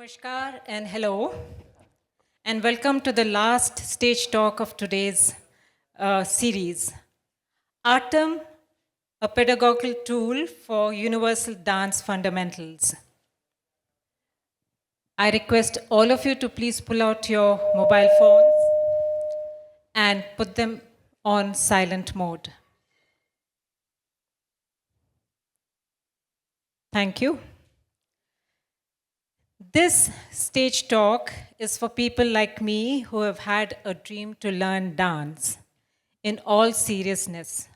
Namaskar and hello, and welcome to the last stage talk of today's series. ATAM, a pedagogical tool for universal dance fundamentals. I request all of you to please pull out your mobile phones and put them on silent mode. Thank you. This stage talk is for people like me who have had a dream to learn dance in all seriousness,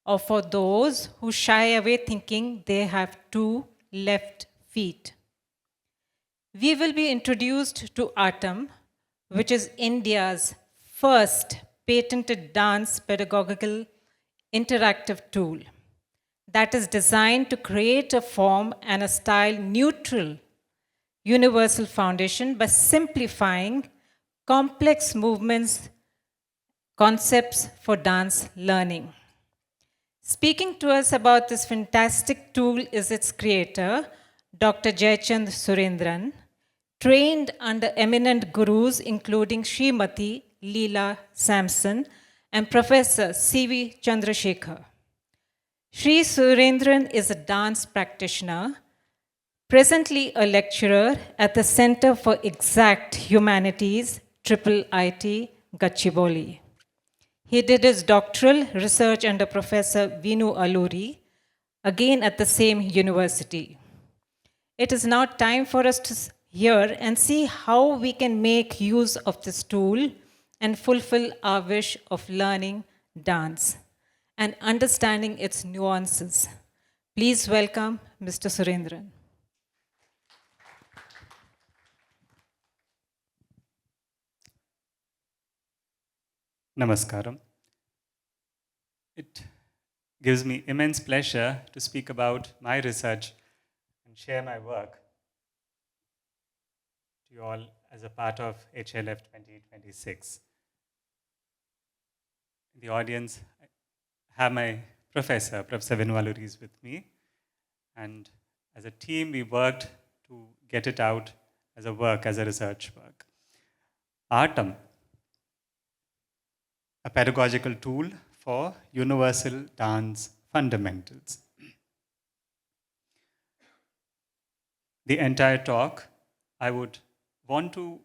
or for those who shy away thinking they have two left feet. We will be introduced to ATAM, which is India's first patented dance pedagogical interactive tool that is designed to create a form and a style neutral universal foundation by simplifying complex movements, concepts for dance learning. Speaking to us about this fantastic tool is its creator, Dr. Jayachandran Surendran, trained under eminent gurus including Srimati Leela Sampson and Professor C.V. Chandrasekhar. Sri Surendran is a dance practitioner, presently a lecturer at the Center for Exact Humanities, IIIT, Gachibowli. He did his doctoral research under Professor Vinu Alluri, again at the same university. It is now time for us to hear and see how we can make use of this tool and fulfill our wish of learning dance and understanding its nuances. Please welcome Mr. Surendran. Namaskaram. It gives me immense pleasure to speak about my research and share my work to you all as a part of HLF 2026. In the audience, I have my professor, Professor Vinwaluri is with me. And as a team, we worked to get it out as a work, as a research work. ATAM, a pedagogical tool for universal dance fundamentals. The entire talk I would want to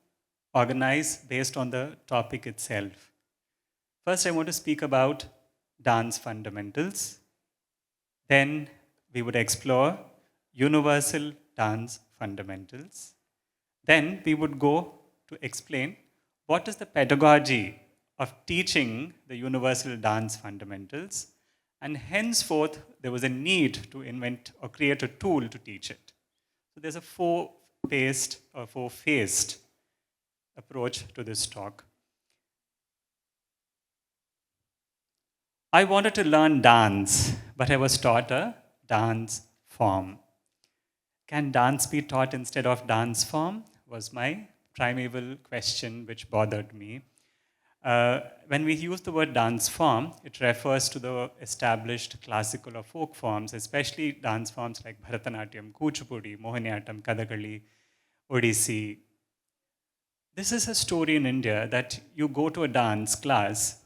organize based on the topic itself. First, I want to speak about dance fundamentals. Then we would explore universal dance fundamentals. Then we would go to explain what is the pedagogy of teaching the universal dance fundamentals, and henceforth there was a need to invent or create a tool to teach it. So there's a four-phased approach to this talk. I wanted to learn dance, but I was taught a dance form. Can dance be taught instead of dance form? Was my primeval question which bothered me. When we use the word dance form, it refers to the established classical or folk forms, especially dance forms like Bharatanatyam, Kuchipudi, Mohiniyattam, Kathakali, Odissi. This is a story in India that you go to a dance class,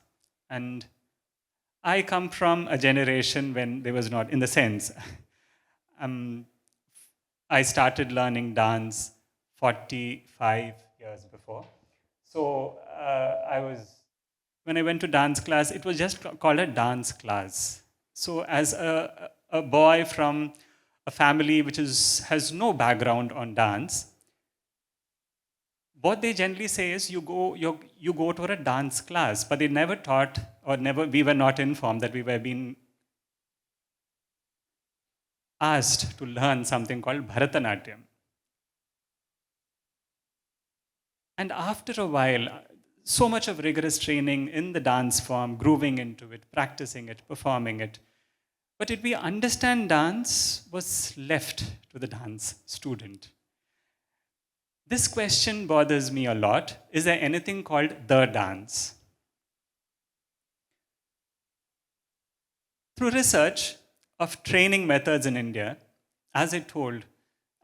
and I come from a generation when there was not, in the sense, I started learning dance 45 years before. So when I went to dance class, it was just called a dance class. So as a boy from a family which has no background on dance, what they generally say is you go to a dance class, but they never taught we were not informed that we were being asked to learn something called Bharatanatyam. And after a while, so much of rigorous training in the dance form, grooving into it, practicing it, performing it. But did we understand dance was left to the dance student. This question bothers me a lot. Is there anything called the dance? Through research of training methods in India, as I told,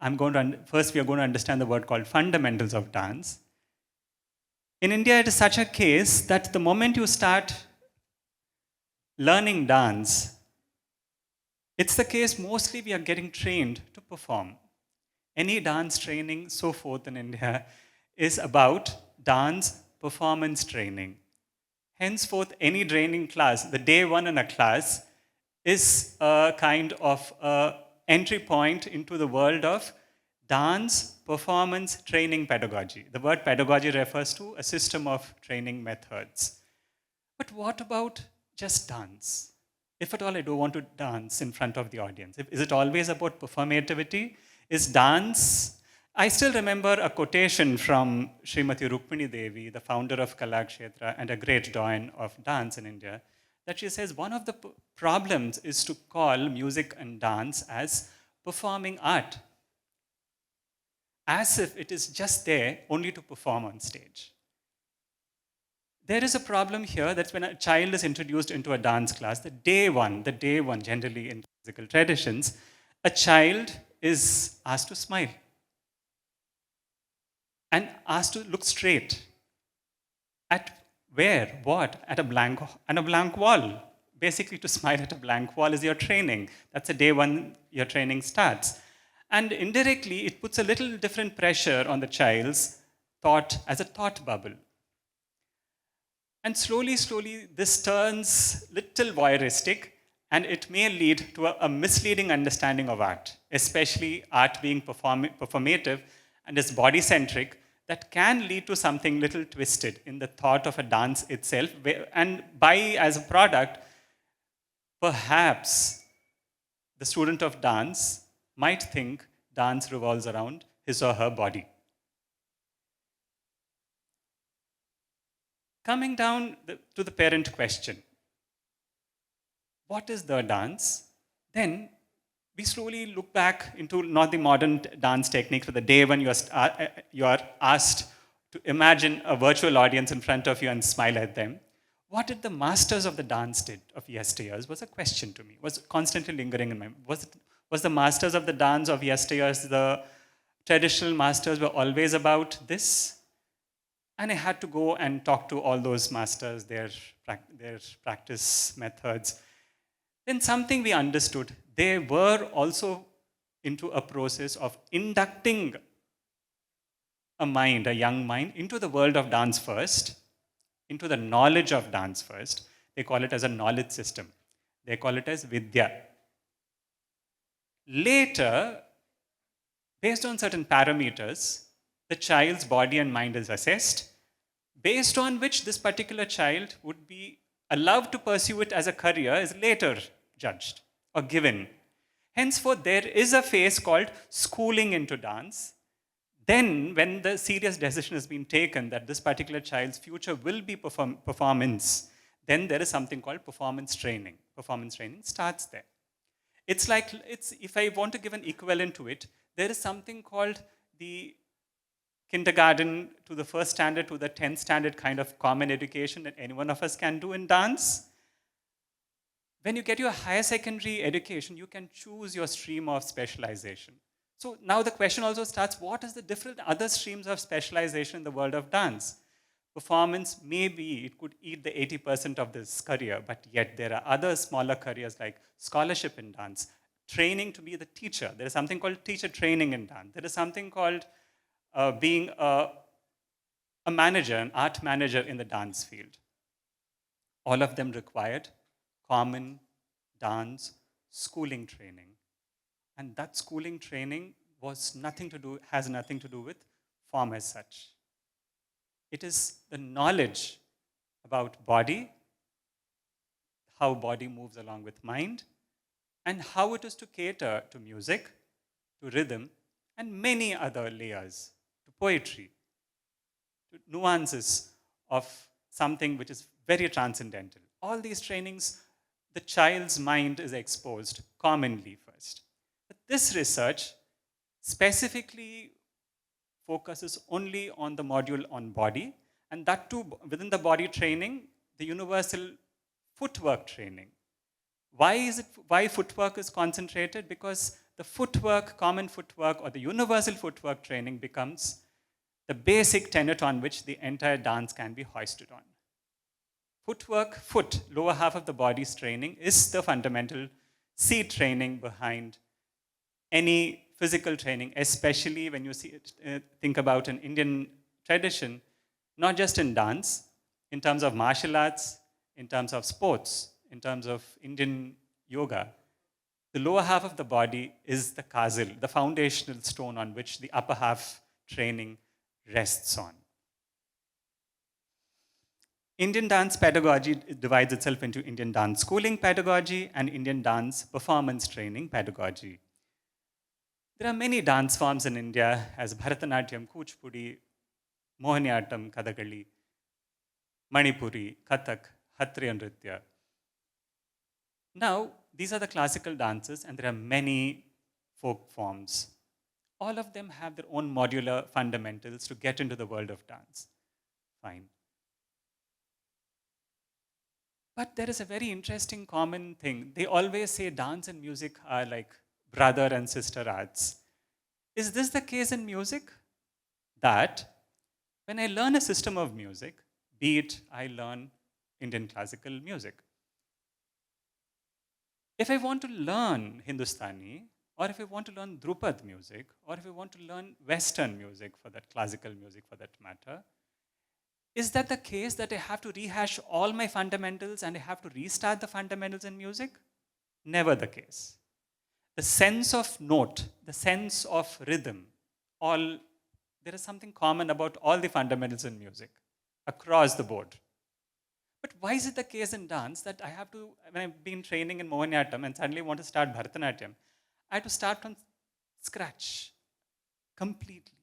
First we are going to understand the word called fundamentals of dance. In India, it is such a case that the moment you start learning dance, it's the case mostly we are getting trained to perform. Any dance training, so forth in India, is about dance performance training. Henceforth, any training class, the day one in a class, is a kind of a entry point into the world of dance performance training pedagogy. The word pedagogy refers to a system of training methods. But what about just dance? If at all I don't want to dance in front of the audience, is it always about performativity? Is dance? I still remember a quotation from Srimati Rukmini Devi, the founder of Kalakshetra and a great doyen of dance in India, that she says one of the problems is to call music and dance as performing art, as if it is just there only to perform on stage. There is a problem here that when a child is introduced into a dance class, the day one, generally in physical traditions, a child is asked to smile and asked to look straight. At where? What? At a blank wall. Basically, to smile at a blank wall is your training. That's the day one your training starts. And indirectly, it puts a little different pressure on the child's thought as a thought bubble. And slowly, this turns little voyeuristic, and it may lead to a misleading understanding of art, especially art being performative and is body-centric, that can lead to something little twisted in the thought of a dance itself. And as a product, perhaps the student of dance might think dance revolves around his or her body. Coming down to the parent question, what is the dance? Then we slowly look back into not the modern dance techniques, but the day when you are asked to imagine a virtual audience in front of you and smile at them. What did the masters of the dance did of yesteryears was a question to me, was constantly lingering in my mind. Was the masters of the dance of yesteryears, the traditional masters were always about this? And I had to go and talk to all those masters, their practice methods. Then something we understood, they were also into a process of inducting a young mind, into the world of dance first, into the knowledge of dance first. They call it as a knowledge system. They call it as Vidya. Later, based on certain parameters, the child's body and mind is assessed, based on which this particular child would be allowed to pursue it as a career is later judged or given. Henceforth, there is a phase called schooling into dance. Then, when the serious decision has been taken that this particular child's future will be performance, then there is something called performance training. Performance training starts there. If I want to give an equivalent to it, there is something called the kindergarten to the first standard to the 10th standard kind of common education that any one of us can do in dance. When you get your higher secondary education, you can choose your stream of specialization. So now the question also starts, what is the different other streams of specialization in the world of dance? Performance, maybe it could eat the 80% of this career, but yet there are other smaller careers like scholarship in dance, training to be the teacher. There is something called teacher training in dance. There is something called being a manager, an art manager in the dance field. All of them required common dance schooling training. And that schooling training has nothing to do with form as such. It is the knowledge about body, how body moves along with mind, and how it is to cater to music, to rhythm, and many other layers, to poetry, to nuances of something which is very transcendental. All these trainings, the child's mind is exposed commonly first. But this research specifically focuses only on the module on body, and that too within the body training, the universal footwork training. Why footwork is concentrated? Because the footwork, common footwork, or the universal footwork training becomes the basic tenet on which the entire dance can be hoisted on. Footwork, foot, lower half of the body's training is the fundamental seat training behind any physical training, especially when you think about an Indian tradition, not just in dance, in terms of martial arts, in terms of sports, in terms of Indian yoga. The lower half of the body is the kazil, the foundational stone on which the upper half training rests on. Indian dance pedagogy divides itself into Indian dance schooling pedagogy and Indian dance performance training pedagogy. There are many dance forms in India as Bharatanatyam, Kuchipudi, Mohiniyattam, Kathakali, Manipuri, Kathak, Hatriya Nritya. Now, these are the classical dances and there are many folk forms. All of them have their own modular fundamentals to get into the world of dance. Fine. But there is a very interesting common thing. They always say dance and music are like brother and sister arts. Is this the case in music? That when I learn a system of music, be it I learn Indian classical music, if I want to learn Hindustani, or if I want to learn Drupad music, or if I want to learn Western music for that, classical music for that matter, is that the case that I have to rehash all my fundamentals and I have to restart the fundamentals in music? Never the case. The sense of note, the sense of rhythm, there is something common about all the fundamentals in music across the board. But why is it the case in dance that I have to, when I've been training in Mohiniyattam and suddenly want to start Bharatanatyam, I have to start from scratch completely?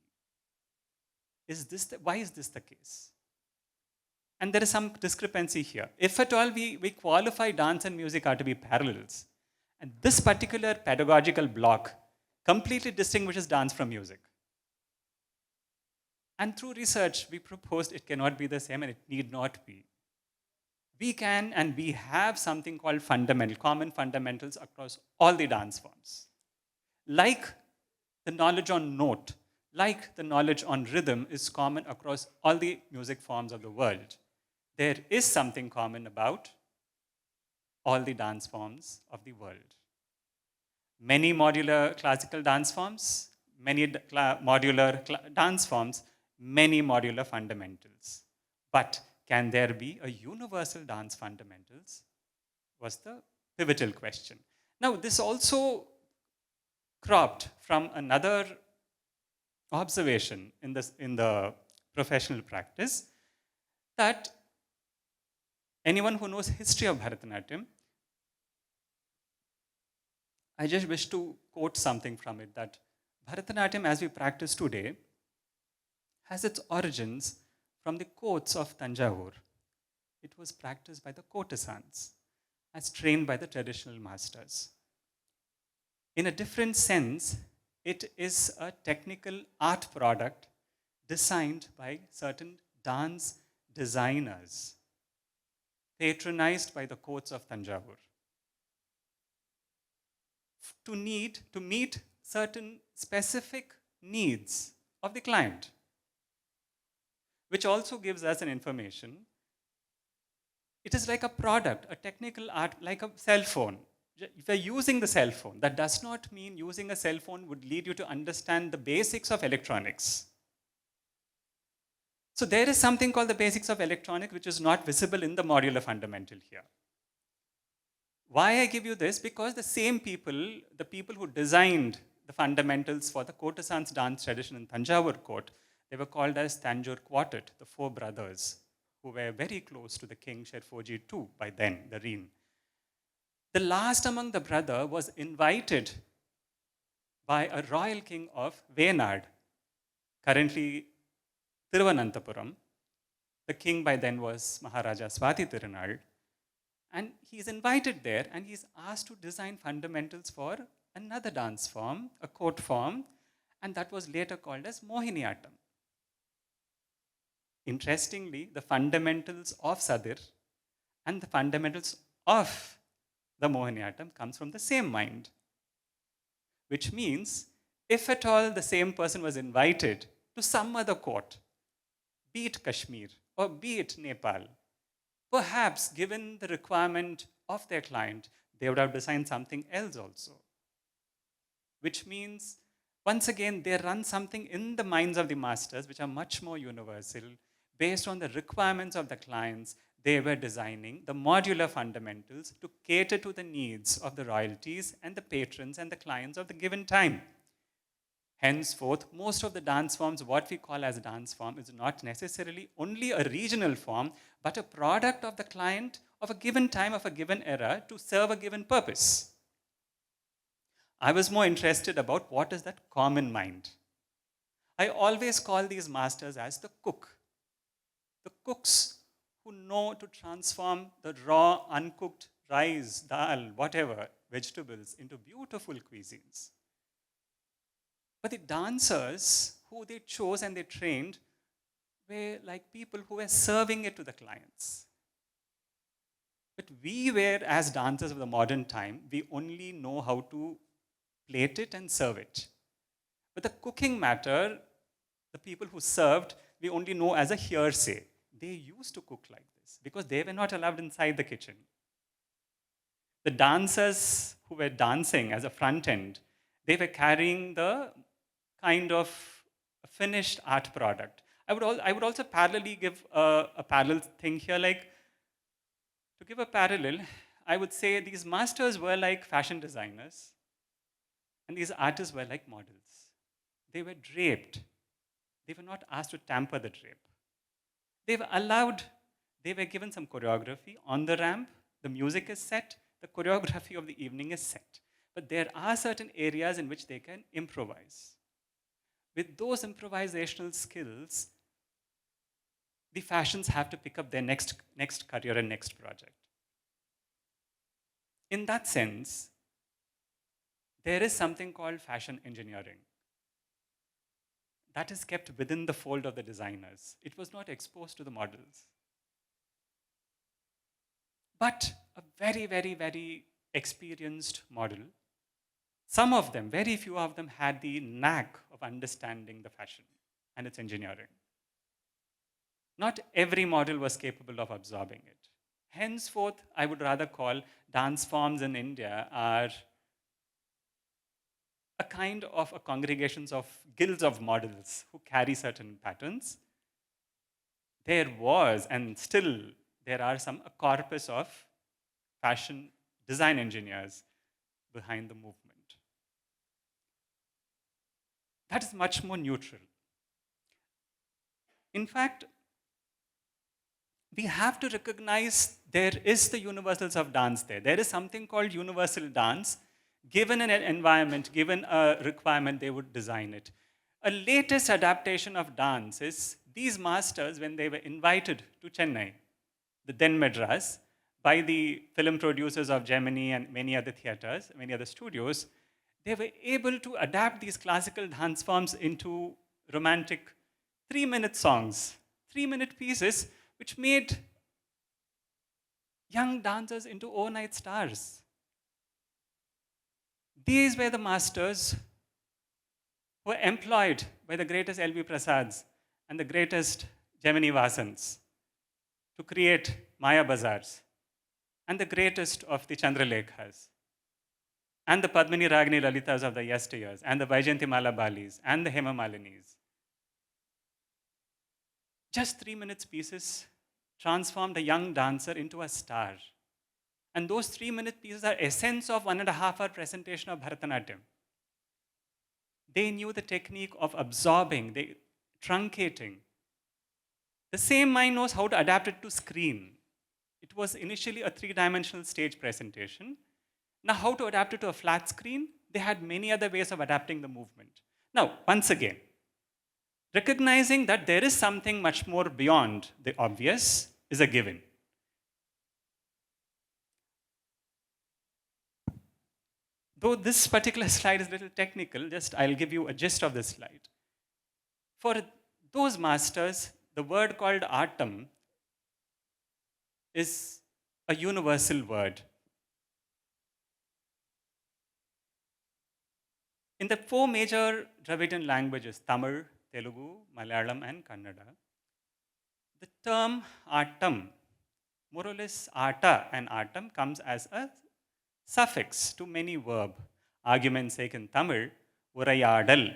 Why is this the case? And there is some discrepancy here. If at all we qualify dance and music are to be parallels, and this particular pedagogical block completely distinguishes dance from music. And through research, we proposed it cannot be the same and it need not be. We can and we have something called common fundamentals across all the dance forms. Like the knowledge on note, like the knowledge on rhythm is common across all the music forms of the world, there is something common about all the dance forms of the world. Many modular classical dance forms, many modular dance forms, many modular fundamentals. But can there be a universal dance fundamentals? Was the pivotal question. Now, this also cropped from another observation in the professional practice, that anyone who knows history of Bharatanatyam, I just wish to quote something from it, that Bharatanatyam as we practice today has its origins from the courts of Tanjavur. It was practiced by the courtesans as trained by the traditional masters. In a different sense, it is a technical art product designed by certain dance designers, patronized by the courts of Tanjavur, to meet certain specific needs of the client, which also gives us an information. It is like a product, a technical art, like a cell phone. If you're using the cell phone, that does not mean using a cell phone would lead you to understand the basics of electronics. So there is something called the basics of electronics which is not visible in the modular fundamental here. Why I give you this? Because the same people, the people who designed the fundamentals for the courtesan's dance tradition in Tanjavur court, they were called as Tanjore Quartet, the four brothers, who were very close to the king Sherfoji II by then, the Reen. The last among the brother was invited by a royal king of Venad, currently Thiruvananthapuram. The king by then was Maharaja Swati Tirunal. And he's invited there and he's asked to design fundamentals for another dance form, a court form, and that was later called as Mohiniyattam. Interestingly, the fundamentals of Sadir and the fundamentals of the Mohiniyattam comes from the same mind. which means if at all the same person was invited to some other court, be it Kashmir or be it Nepal, perhaps given the requirement of their client, they would have designed something else also. Which means, once again, they run something in the minds of the masters which are much more universal. Based on the requirements of the clients, they were designing the modular fundamentals to cater to the needs of the royalties and the patrons and the clients of the given time. Henceforth, most of the dance forms, what we call as dance form, is not necessarily only a regional form, but a product of the client of a given time, of a given era, to serve a given purpose. I was more interested about what is that common mind. I always call these masters as the cook. The cooks who know to transform the raw, uncooked rice, dal, whatever, vegetables into beautiful cuisines. But the dancers who they chose and they trained were like people who were serving it to the clients. But we were, as dancers of the modern time, we only know how to plate it and serve it. But the cooking matter, the people who served, we only know as a hearsay. They used to cook like this because they were not allowed inside the kitchen. The dancers who were dancing as a front end, they were carrying the kind of finished art product. I would also parallelly give a parallel thing here, like to give a parallel, I would say these masters were like fashion designers and these artists were like models. They were draped. They were not asked to tamper the drape. They were allowed, they were given some choreography on the ramp, the music is set, the choreography of the evening is set. But there are certain areas in which they can improvise. With those improvisational skills, the fashions have to pick up their next career and next project. In that sense, there is something called fashion engineering. That is kept within the fold of the designers. It was not exposed to the models. But a very, very, very experienced model, some of them, very few of them, had the knack of understanding the fashion and its engineering. Not every model was capable of absorbing it. Henceforth, I would rather call dance forms in India are a kind of a congregations of guilds of models who carry certain patterns. There was, and still there are some a corpus of fashion design engineers behind the movement. That is much more neutral. In fact, we have to recognize there is the universals of dance there. There is something called universal dance. Given an environment, given a requirement, they would design it. A latest adaptation of dance is these masters, when they were invited to Chennai, the then Madras, by the film producers of Gemini and many other theaters, many other studios, they were able to adapt these classical dance forms into romantic 3-minute songs, 3-minute pieces, which made young dancers into overnight stars. These were the masters who were employed by the greatest L.V. Prasads and the greatest Gemini Vasants to create Maya Bazaars and the greatest of the Chandralekhas and the Padmini Ragini Lalitas of the yesteryears and the Vaijayantimala Balis and the Hema Malinis. Just 3 minutes pieces transformed a young dancer into a star. And those 3-minute pieces are essence of 1.5-hour presentation of Bharatanatyam. They knew the technique of absorbing, truncating. The same mind knows how to adapt it to screen. It was initially a 3-dimensional stage presentation. Now, how to adapt it to a flat screen? They had many other ways of adapting the movement. Now, once again, recognizing that there is something much more beyond the obvious is a given. Though this particular slide is a little technical, I'll give you a gist of this slide. For those masters, the word called ATAM is a universal word. In the four major Dravidian languages, Tamil, Telugu, Malayalam, and Kannada, the term atam, more or less ata and atam, comes as a suffix to many verb. Argument's sake in Tamil, urayadal,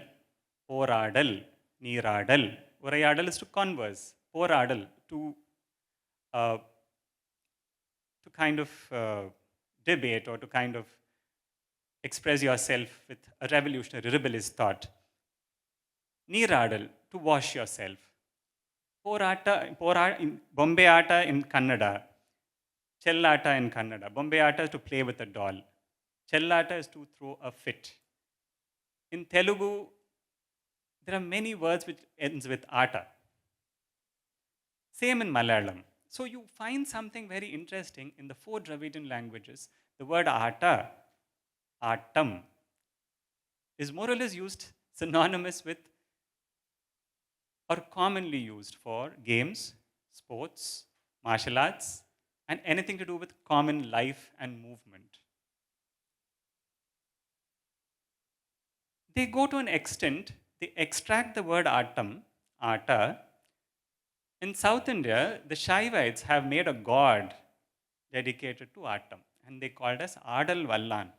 poradal, neeradal. Urayadal is to converse, poradal uh, to kind of debate or to kind of express yourself with a revolutionary, rebellious thought. Neeradal, to wash yourself. Bombay Ata in Kannada, Chellata in Kannada. Bombay Ata is to play with a doll. Chellata is to throw a fit. In Telugu, there are many words which ends with Ata. Same in Malayalam. So you find something very interesting in the four Dravidian languages. The word Ata, Atam, is more or less used synonymous with or commonly used for games, sports, martial arts, and anything to do with common life and movement. They go to an extent, they extract the word atam, ata. In South India, the Shaivites have made a god dedicated to atam, and they called as Adal Vallan.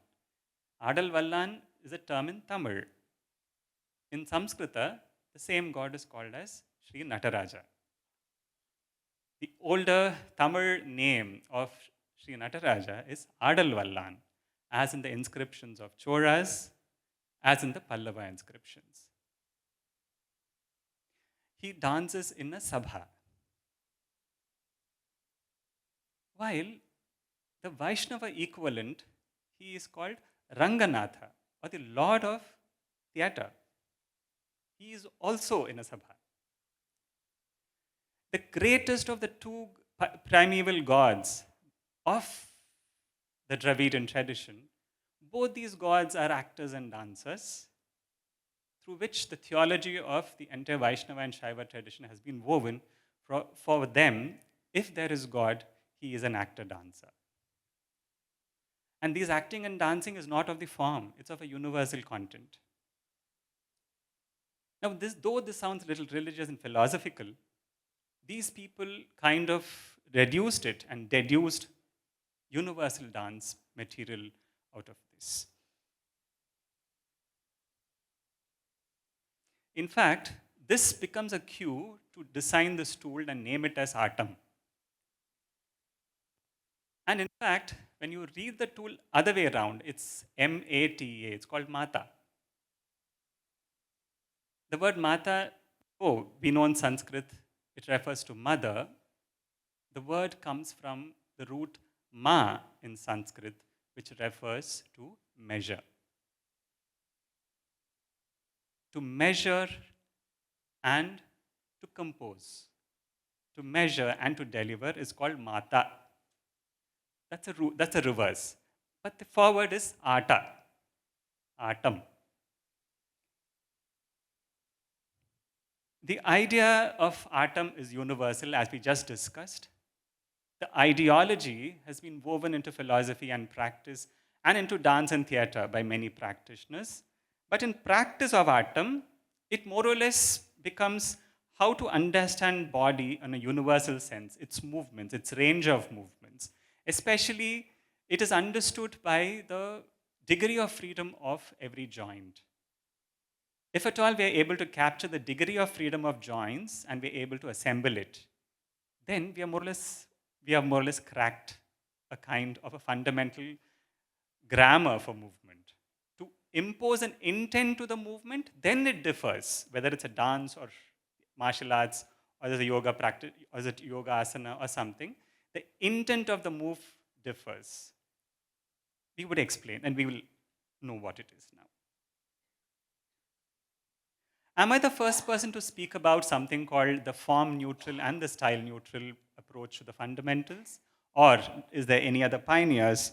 Adal Vallan is a term in Tamil. In Sanskrita, the same god is called as Sri Nataraja. The older Tamil name of Sri Nataraja is Adal Vallan, as in the inscriptions of Cholas, as in the Pallava inscriptions. He dances in a sabha. While the Vaishnava equivalent, he is called Ranganatha, or the Lord of Theatre. He is also in a sabha. The greatest of the two primeval gods of the Dravidian tradition, both these gods are actors and dancers, through which the theology of the entire Vaishnava and Shaiva tradition has been woven. For them, if there is God, he is an actor dancer. And this acting and dancing is not of the form, it's of a universal content. Now, though this sounds a little religious and philosophical, these people kind of reduced it and deduced universal dance material out of this. In fact, this becomes a cue to design this tool and name it as Atam. And in fact, when you read the tool other way around, it's M-A-T-A, it's called Mata. The word Mata, we know in Sanskrit, it refers to mother. The word comes from the root ma in Sanskrit, which refers to measure. To measure and to compose. To measure and to deliver is called Mata. That's a reverse. But the forward is Ata, Atam. The idea of Atam is universal, as we just discussed. The ideology has been woven into philosophy and practice and into dance and theater by many practitioners. But in practice of Atam, it more or less becomes how to understand body in a universal sense, its movements, its range of movements. Especially, it is understood by the degree of freedom of every joint. If at all we are able to capture the degree of freedom of joints and we are able to assemble it, then we have more or less cracked a kind of a fundamental grammar for movement. To impose an intent to the movement, then it differs, whether it's a dance or martial arts or there's a yoga practice or is it yoga asana or something. The intent of the move differs. We would explain and we will know what it is now. Am I the first person to speak about something called the form neutral and the style neutral approach to the fundamentals? Or is there any other pioneers?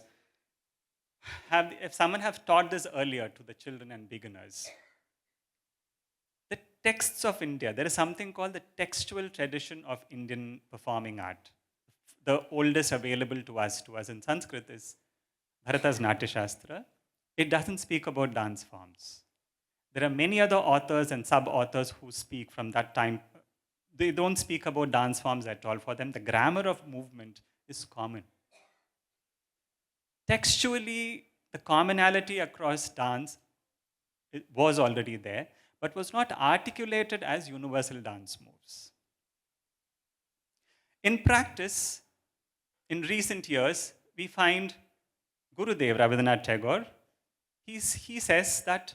If someone have taught this earlier to the children and beginners? The texts of India, there is something called the textual tradition of Indian performing art. The oldest available to us in Sanskrit is Bharata's Natya Shastra. It doesn't speak about dance forms. There are many other authors and sub-authors who speak from that time. They don't speak about dance forms at all. For them, the grammar of movement is common. Textually, the commonality across dance was already there, but was not articulated as universal dance moves. In practice, in recent years, we find Gurudev Rabindranath Tagore, he says that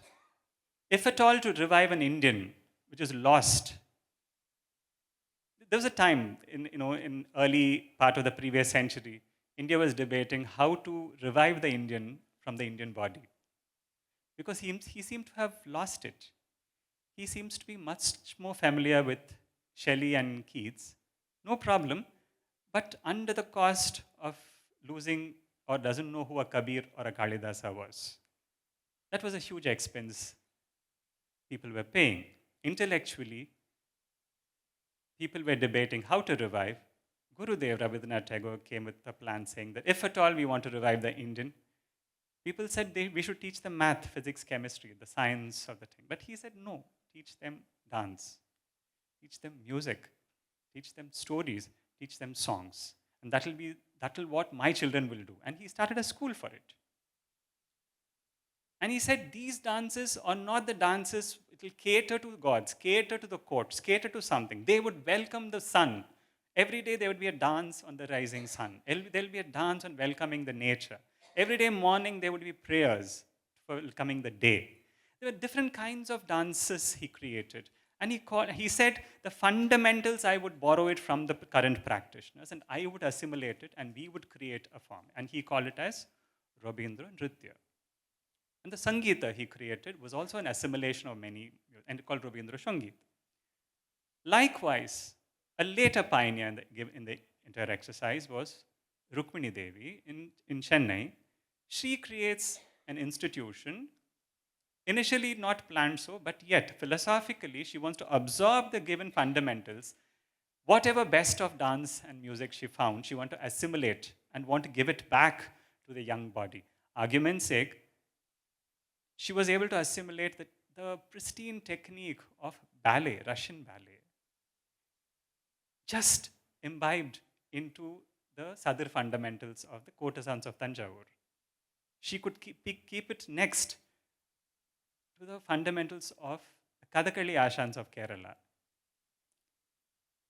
if at all to revive an Indian which is lost, there was a time in early part of the previous century, India was debating how to revive the Indian from the Indian body because he seemed to have lost it. He seems to be much more familiar with Shelley and Keats. No problem, but under the cost of losing or doesn't know who a Kabir or a Kalidasa was. That was a huge expense people were paying. Intellectually, people were debating how to revive. Gurudev Rabindranath Tagore came with a plan saying that if at all we want to revive the Indian, people said we should teach them math, physics, chemistry, the science of the thing. But he said, no, teach them dance, teach them music, teach them stories, teach them songs. And that'll what my children will do. And he started a school for it. And he said, these dances are not the dances, it will cater to gods, cater to the courts, cater to something. They would welcome the sun. Every day there would be a dance on the rising sun. There will be a dance on welcoming the nature. Every day morning there would be prayers for welcoming the day. There were different kinds of dances he created. And he said, the fundamentals, I would borrow it from the current practitioners and I would assimilate it and we would create a form. And he called it as Rabindra Nritya. And the Sangeeta he created was also an assimilation of many, and called Rabindra Sangeet. Likewise, a later pioneer in the entire exercise was Rukmini Devi in Chennai. She creates an institution, initially not planned so, but yet philosophically she wants to absorb the given fundamentals, whatever best of dance and music she found, she wanted to assimilate and want to give it back to the young body. Argument's sake, she was able to assimilate the pristine technique of ballet, Russian ballet, just imbibed into the Sadar fundamentals of the courtesans of Tanjavur. She could keep it next to the fundamentals of the Kathakali Ashans of Kerala.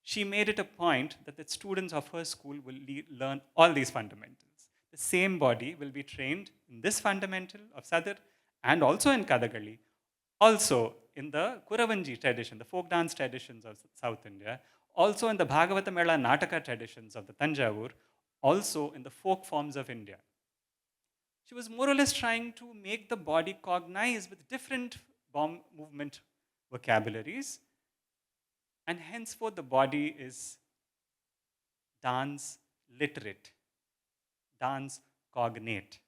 She made it a point that the students of her school will learn all these fundamentals. The same body will be trained in this fundamental of Sadar and also in Kathakali, also in the Kuravanji tradition, the folk dance traditions of South India, also in the Bhagavata Mela Nataka traditions of the Tanjavur, also in the folk forms of India. She was more or less trying to make the body cognize with different bomb movement vocabularies, and henceforth the body is dance literate, dance cognate.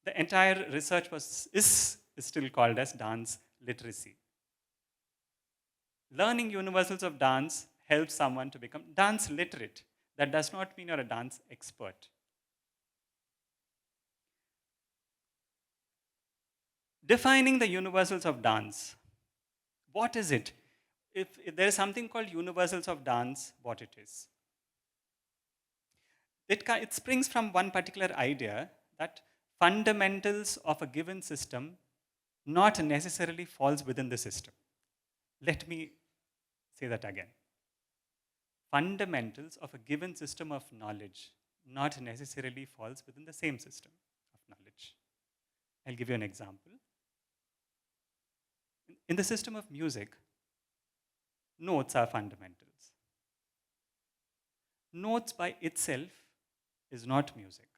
The entire research is still called as dance literacy. Learning universals of dance helps someone to become dance literate. That does not mean you're a dance expert. Defining the universals of dance. What is it? If there is something called universals of dance, what it is? It springs from one particular idea that fundamentals of a given system not necessarily falls within the system. Let me say that again. Fundamentals of a given system of knowledge not necessarily falls within the same system of knowledge. I'll give you an example. In the system of music, notes are fundamentals. Notes by itself is not music.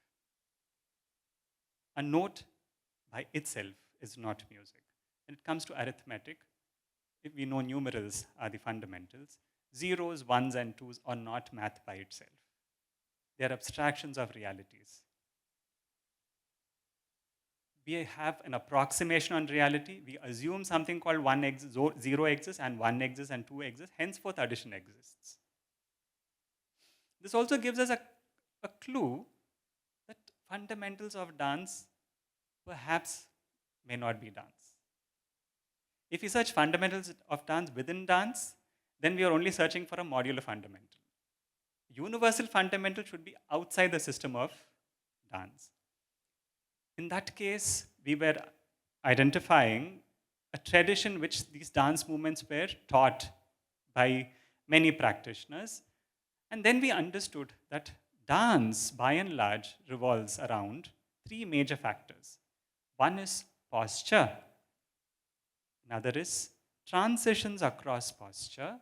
A note by itself is not music. When it comes to arithmetic, if we know numerals are the fundamentals, zeros, ones, and twos are not math by itself. They are abstractions of realities. We have an approximation on reality. We assume something called 0 exists and 1 exists and 2 exists. Henceforth, addition exists. This also gives us a clue that fundamentals of dance perhaps may not be dance. If we search fundamentals of dance within dance, then we are only searching for a modular fundamental. Universal fundamental should be outside the system of dance. In that case, we were identifying a tradition which these dance movements were taught by many practitioners. And then we understood that dance, by and large, revolves around three major factors. One is posture, another is transitions across posture.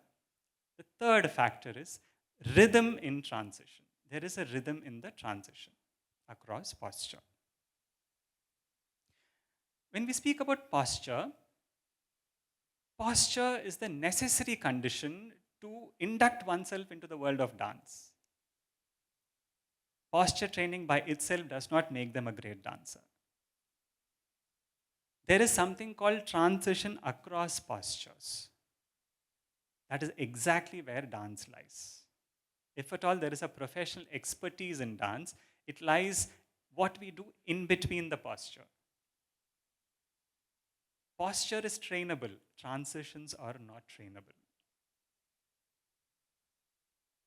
The third factor is rhythm in transition. There is a rhythm in the transition across posture. When we speak about posture, posture is the necessary condition to induct oneself into the world of dance. Posture training by itself does not make them a great dancer. There is something called transition across postures. That is exactly where dance lies. If at all there is a professional expertise in dance, it lies what we do in between the posture. Posture is trainable, transitions are not trainable.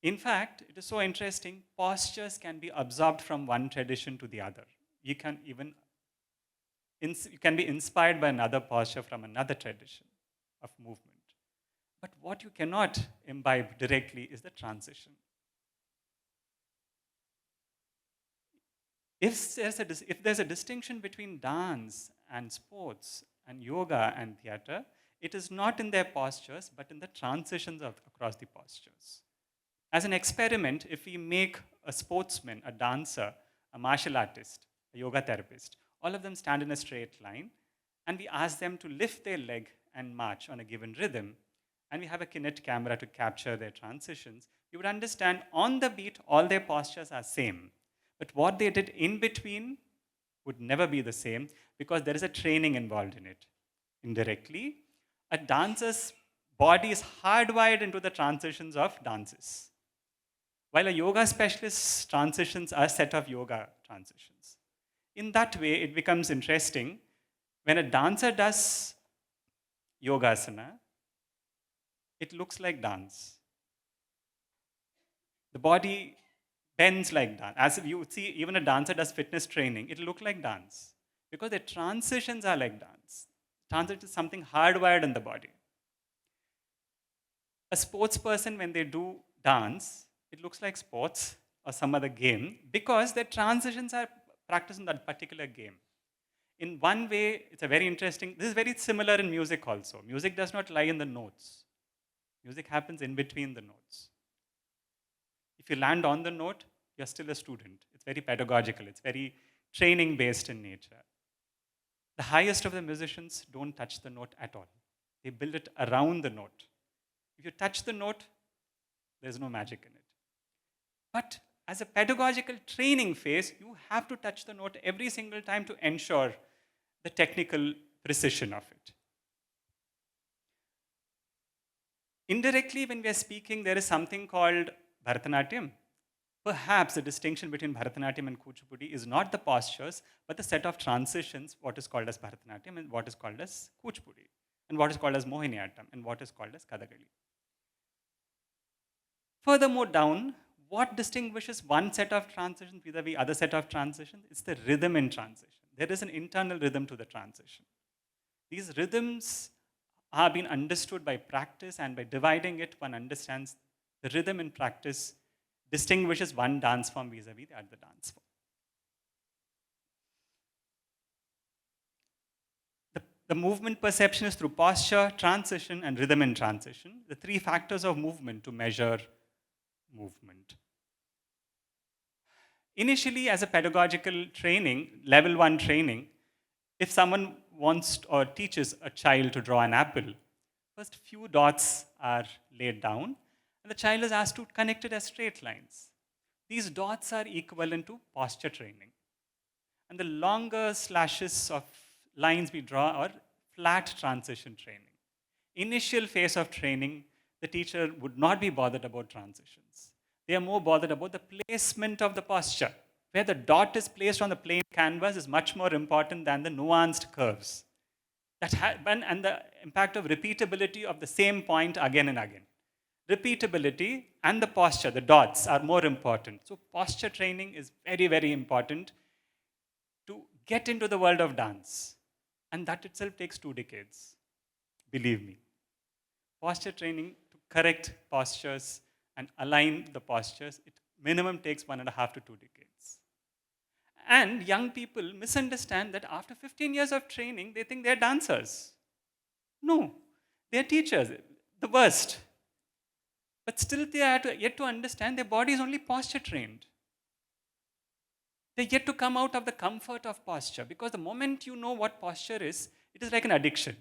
In fact, it is so interesting, postures can be absorbed from one tradition to the other. You can even you can be inspired by another posture from another tradition of movement. But what you cannot imbibe directly is the transition. If there's a distinction between dance and sports and yoga and theater, it is not in their postures, but in the transitions across the postures. As an experiment, if we make a sportsman, a dancer, a martial artist, a yoga therapist, all of them stand in a straight line, and we ask them to lift their leg and march on a given rhythm, and we have a Kinect camera to capture their transitions, you would understand on the beat, all their postures are same. But what they did in between would never be the same because there is a training involved in it. Indirectly, a dancer's body is hardwired into the transitions of dances. While a yoga specialist's transitions are a set of yoga transitions. In that way, it becomes interesting when a dancer does yogasana, it looks like dance. The body bends like dance. As if you see, even a dancer does fitness training, it'll look like dance because the transitions are like dance. Transition is something hardwired in the body. A sports person, when they do dance, it looks like sports or some other game because their transitions are practiced in that particular game. In one way, it's a very interesting, this is very similar in music also. Music does not lie in the notes. Music happens in between the notes. If you land on the note, you're still a student. It's very pedagogical, it's very training based in nature. The highest of the musicians don't touch the note at all. They build it around the note. If you touch the note, there's no magic in it. But as a pedagogical training phase, you have to touch the note every single time to ensure the technical precision of it. Indirectly, when we are speaking, there is something called Bharatanatyam. Perhaps the distinction between Bharatanatyam and Kuchipudi is not the postures, but the set of transitions, what is called as Bharatanatyam and what is called as Kuchipudi, and what is called as Mohiniyattam and what is called as Kathakali. Furthermore down, what distinguishes one set of transitions vis-a-vis other set of transitions? It's the rhythm in transition. There is an internal rhythm to the transition. These rhythms are being understood by practice, and by dividing it, one understands the rhythm in practice distinguishes one dance form vis-a-vis the other dance form. The movement perception is through posture, transition, and rhythm in transition, the three factors of movement to measure movement. Initially, as a pedagogical training, level 1 training, if someone wants or teaches a child to draw an apple, first few dots are laid down, and the child is asked to connect it as straight lines. These dots are equivalent to posture training. And the longer slashes of lines we draw are flat transition training. Initial phase of training, the teacher would not be bothered about transitions. They are more bothered about the placement of the posture. Where the dot is placed on the plain canvas is much more important than the nuanced curves. And the impact of repeatability of the same point again and again. Repeatability and the posture, the dots, are more important. So posture training is very, very important to get into the world of dance. And that itself takes 2 decades, believe me. Posture training to correct postures and align the postures, it minimum takes 1.5 to 2 decades. And young people misunderstand that after 15 years of training, they think they're dancers. No, they're teachers, the worst. But still, they are yet to understand their body is only posture trained. They yet to come out of the comfort of posture, because the moment you know what posture is, it is like an addiction.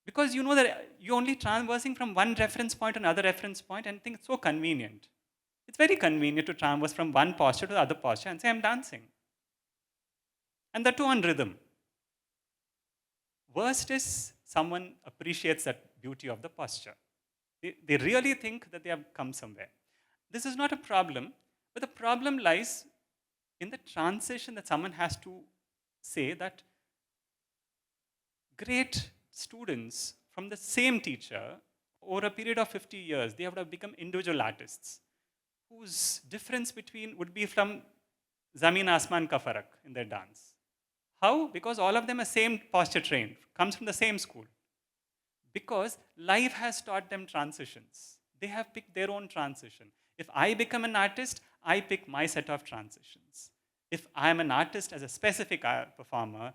Because you know that you're only traversing from one reference point to another reference point and think it's so convenient. It's very convenient to traverse from one posture to the other posture and say, I'm dancing. And that too on rhythm. Worst is someone appreciates that beauty of the posture. They really think that they have come somewhere. This is not a problem, but the problem lies in the transition that someone has to say that great students from the same teacher over a period of 50 years, they would have become individual artists whose difference between would be from Zameen Asman Ka Farak in their dance. How? Because all of them are same posture trained, comes from the same school. Because life has taught them transitions. They have picked their own transition. If I become an artist, I pick my set of transitions. If I am an artist as a specific performer,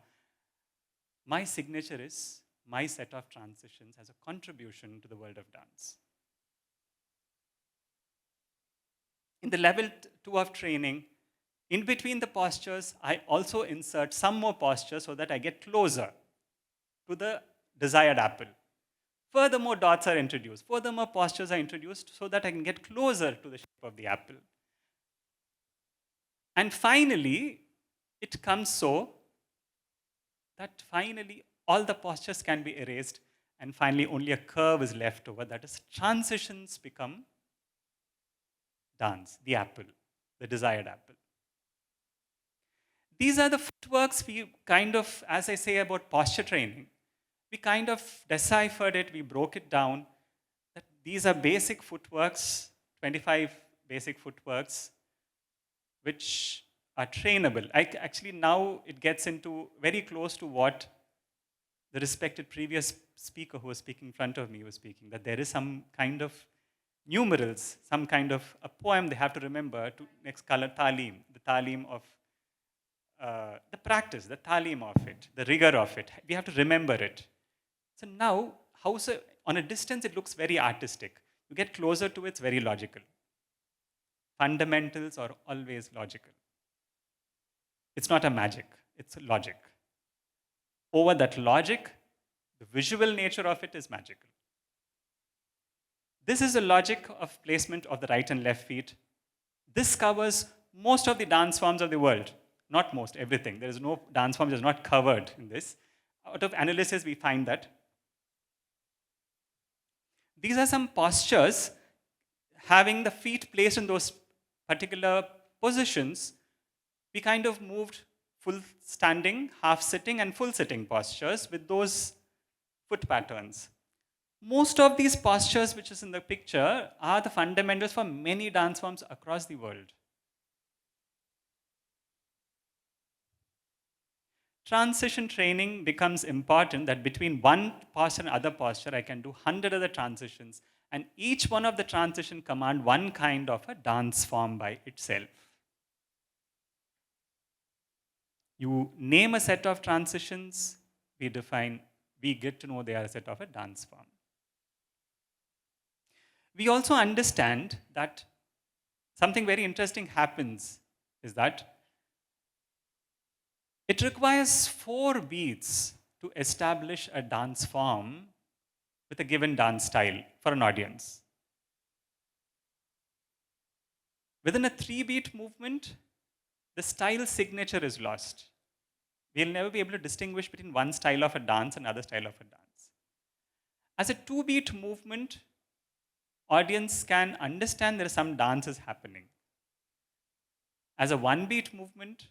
my signature is my set of transitions as a contribution to the world of dance. In the level 2 of training, in between the postures, I also insert some more postures so that I get closer to the desired apple. Furthermore, dots are introduced. Furthermore, postures are introduced so that I can get closer to the shape of the apple. And finally, it comes so that finally all the postures can be erased, and finally only a curve is left over. That is, transitions become dance, the apple, the desired apple. These are the footworks we kind of, as I say about posture training, we kind of deciphered it, we broke it down, that these are basic footworks, 25 basic footworks, which are trainable. Actually, now it gets into very close to what the respected previous speaker who was speaking in front of me was speaking, that there is some kind of numerals, some kind of a poem they have to remember to next color talim, the talim of the practice, the talim of it, the rigor of it. We have to remember it. So now, on a distance, it looks very artistic. You get closer to it, it's very logical. Fundamentals are always logical. It's not a magic, it's a logic. Over that logic, the visual nature of it is magical. This is the logic of placement of the right and left feet. This covers most of the dance forms of the world. Not most, everything. There is no dance form that is not covered in this. Out of analysis, we find that. These are some postures. Having the feet placed in those particular positions, we kind of moved full standing, half sitting, and full sitting postures with those foot patterns. Most of these postures, which is in the picture, are the fundamentals for many dance forms across the world. Transition training becomes important that between one posture and other posture, I can do 100 other transitions, and each one of the transition command one kind of a dance form by itself. You name a set of transitions, we get to know they are a set of a dance form. We also understand that something very interesting happens is that it requires 4 beats to establish a dance form with a given dance style for an audience. Within a 3-beat movement, the style signature is lost. We'll never be able to distinguish between one style of a dance and another style of a dance. As a 2-beat movement, audience can understand there is some dance is happening. As a 1-beat movement,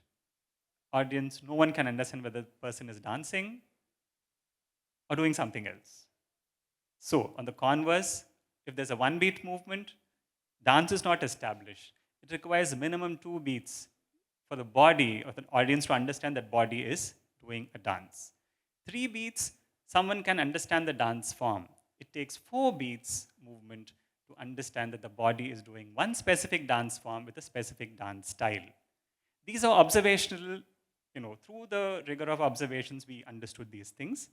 audience, no one can understand whether the person is dancing or doing something else. So, on the converse, if there's a one beat movement, dance is not established. It requires minimum 2 beats for the body or the audience to understand that body is doing a dance. 3 beats, someone can understand the dance form. It takes 4 beats movement to understand that the body is doing one specific dance form with a specific dance style. These are observational, through the rigor of observations, we understood these things.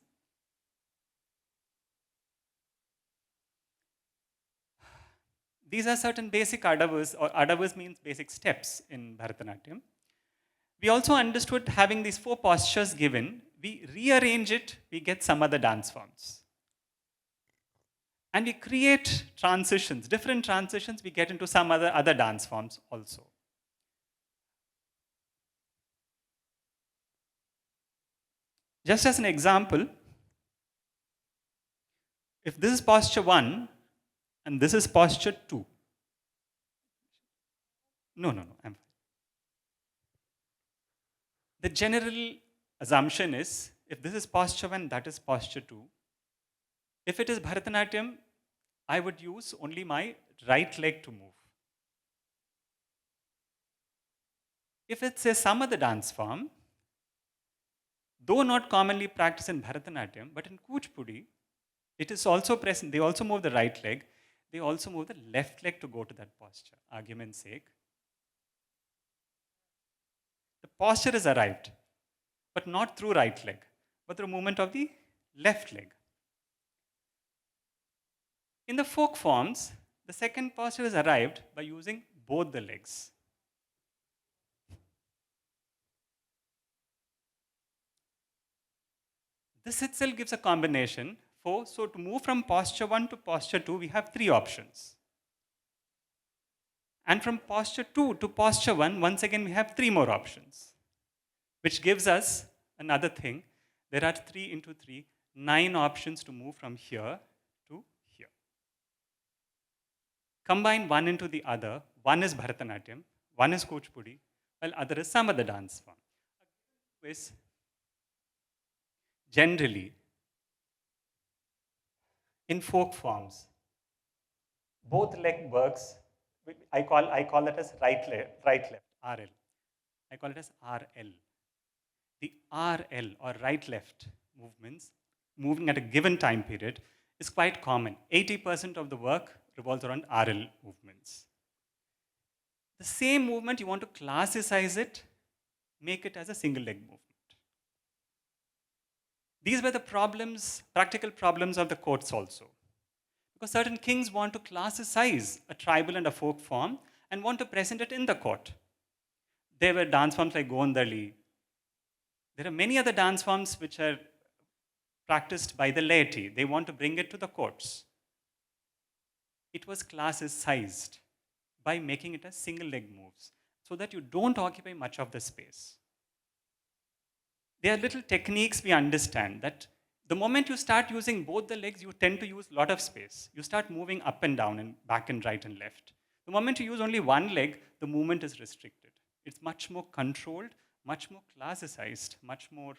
These are certain basic adavas, or adavas means basic steps in Bharatanatyam. We also understood having these 4 postures given, we rearrange it, we get some other dance forms. And we create transitions, different transitions, we get into some other dance forms also. Just as an example, if this is posture 1 and this is posture 2. No, I'm fine. The general assumption is if this is posture 1, that is posture 2. If it is Bharatanatyam, I would use only my right leg to move. If it's some other dance form, though not commonly practiced in Bharatanatyam, but in Kuchipudi, it is also present. They also move the right leg. They also move the left leg to go to that posture. Argument's sake, the posture is arrived, but not through right leg, but through movement of the left leg. In the folk forms, the second posture is arrived by using both the legs. This itself gives a combination. So to move from posture 1 to posture 2, we have 3 options. And from posture 2 to posture 1, once again, we have 3 more options, which gives us another thing. There are 3 into 3, 9 options to move from here to here. Combine one into the other. One is Bharatanatyam, one is Kuchipudi, while other is some other dance form. Is generally in folk forms, both leg works. I call it as right left, RL. I call it as RL. The RL or right left movements, moving at a given time period, is quite common. 80% of the work revolves around RL movements. The same movement, you want to classicize it, make it as a single leg movement. These were the problems, practical problems of the courts also. Because certain kings want to classicize a tribal and a folk form and want to present it in the court. There were dance forms like Gondali. There are many other dance forms which are practiced by the laity. They want to bring it to the courts. It was classicized by making it as single leg moves so that you don't occupy much of the space. There are little techniques we understand that the moment you start using both the legs, you tend to use a lot of space. You start moving up and down and back and right and left. The moment you use only one leg, the movement is restricted. It's much more controlled, much more classicized, much more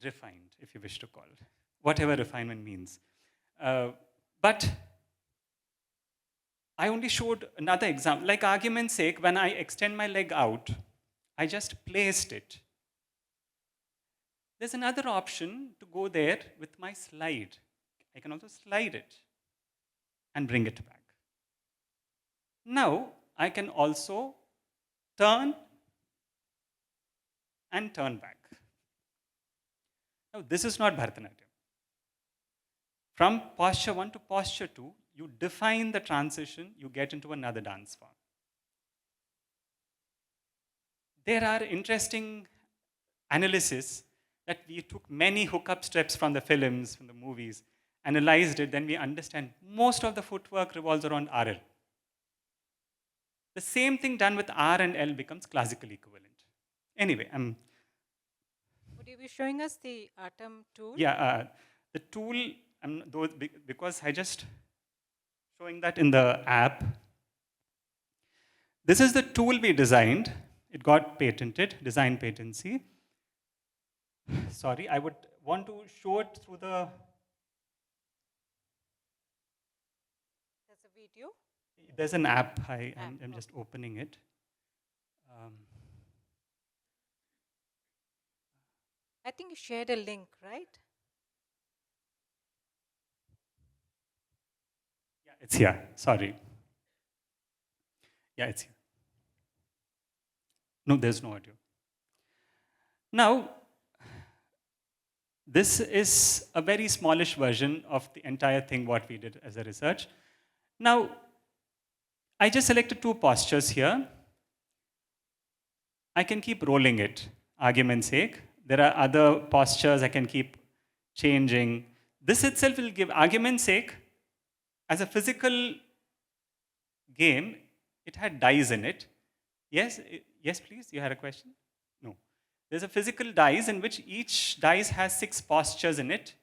refined, if you wish to call it, whatever refinement means. But I only showed another example. Like argument's sake, when I extend my leg out, I just placed it. There's another option to go there with my slide. I can also slide it and bring it back. Now, I can also turn and turn back. Now, this is not Bharatanatyam. From posture 1 to posture 2, you define the transition, you get into another dance form. There are interesting analysis that we took many hookup steps from the films, from the movies, analyzed it, then we understand most of the footwork revolves around RL. The same thing done with R and L becomes classical equivalent. Anyway, Would you be showing us the ATAM tool? Yeah, the tool, because I just showing that in the app. This is the tool we designed. It got patented, design patency. Sorry, want to show it through the. There's a video. There's an app. I'm App, just opening it. Um, I think you shared a link, right? yeah, it's here. Sorry. Yeah, it's here. No, there's no audio. Now, this is a very smallish version of the entire thing what we did as a research. Now, I just selected two postures here. I can keep rolling it, argument's sake. There are other postures I can keep changing. This itself will give, argument's sake, as a physical game, it had dice in it. Yes, yes, please, you had a question? No. There's a physical dice in which each dice has 6 postures in it.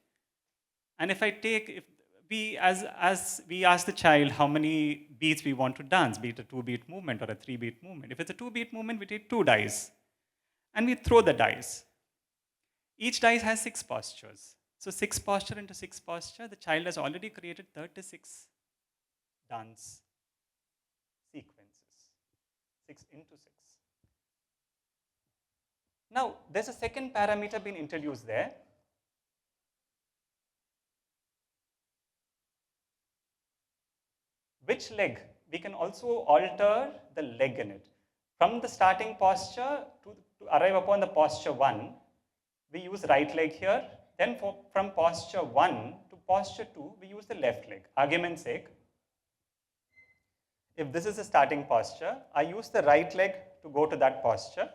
And if I take, if we, as we ask the child how many beats we want to dance, be it a 2-beat movement or a 3-beat movement. If it's a 2-beat movement, we take 2 dice and we throw the dice. Each dice has 6 postures. So 6 posture into 6 posture, the child has already created 36 dance sequences. 6 into 6. Now, there's a second parameter being introduced there. Which leg? We can also alter the leg in it. From the starting posture to arrive upon the posture 1, we use right leg here. Then from posture 1 to posture 2, we use the left leg. Argument's sake, if this is the starting posture, I use the right leg to go to that posture.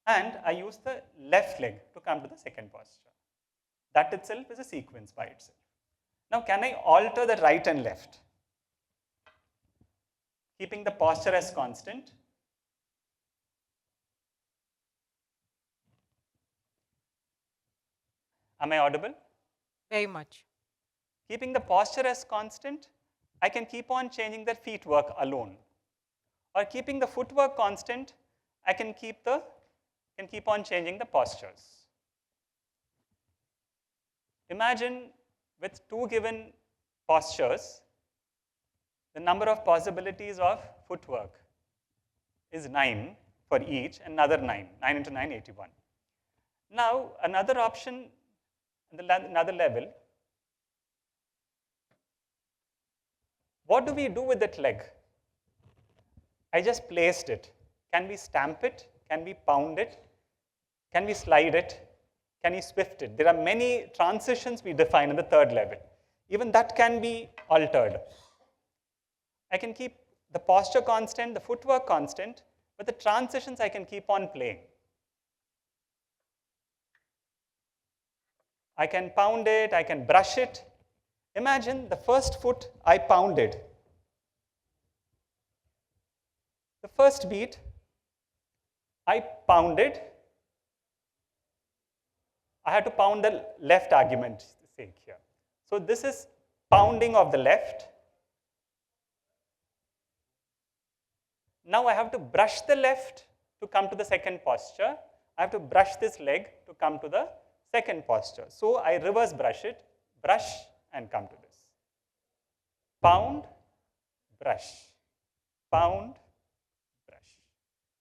And I use the left leg to come to the second posture. That itself is a sequence by itself. Now, can I alter the right and left? Keeping the posture as constant. Am I audible? Very much. Keeping the posture as constant, I can keep on changing the feet work alone. Or keeping the footwork constant, I can keep on changing the postures. Imagine with 2 given postures, the number of possibilities of footwork is 9 for each, another 9. 9 into 9, 81. Now, another option, another level, what do we do with that leg? I just placed it. Can we stamp it? Can we pound it? Can we slide it? Can we swift it? There are many transitions we define in the third level. Even that can be altered. I can keep the posture constant, the footwork constant, but the transitions I can keep on playing. I can pound it, I can brush it. Imagine the first foot I pounded. The first beat, I pounded. I had to pound the left argument's sake here. So this is pounding of the left. Now I have to brush the left to come to the second posture. I have to brush this leg to come to the second posture. So I reverse brush it, brush and come to this. Pound, brush, pound, brush.